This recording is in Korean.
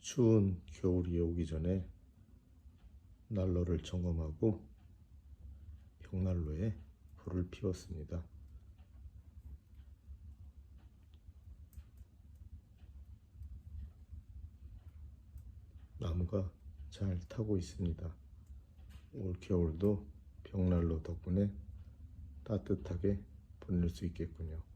추운 겨울이 오기 전에 난로를 점검하고 벽난로에 불을 피웠습니다. 나무가 잘 타고 있습니다. 올 겨울도 벽난로 덕분에 따뜻하게 보낼 수 있겠군요.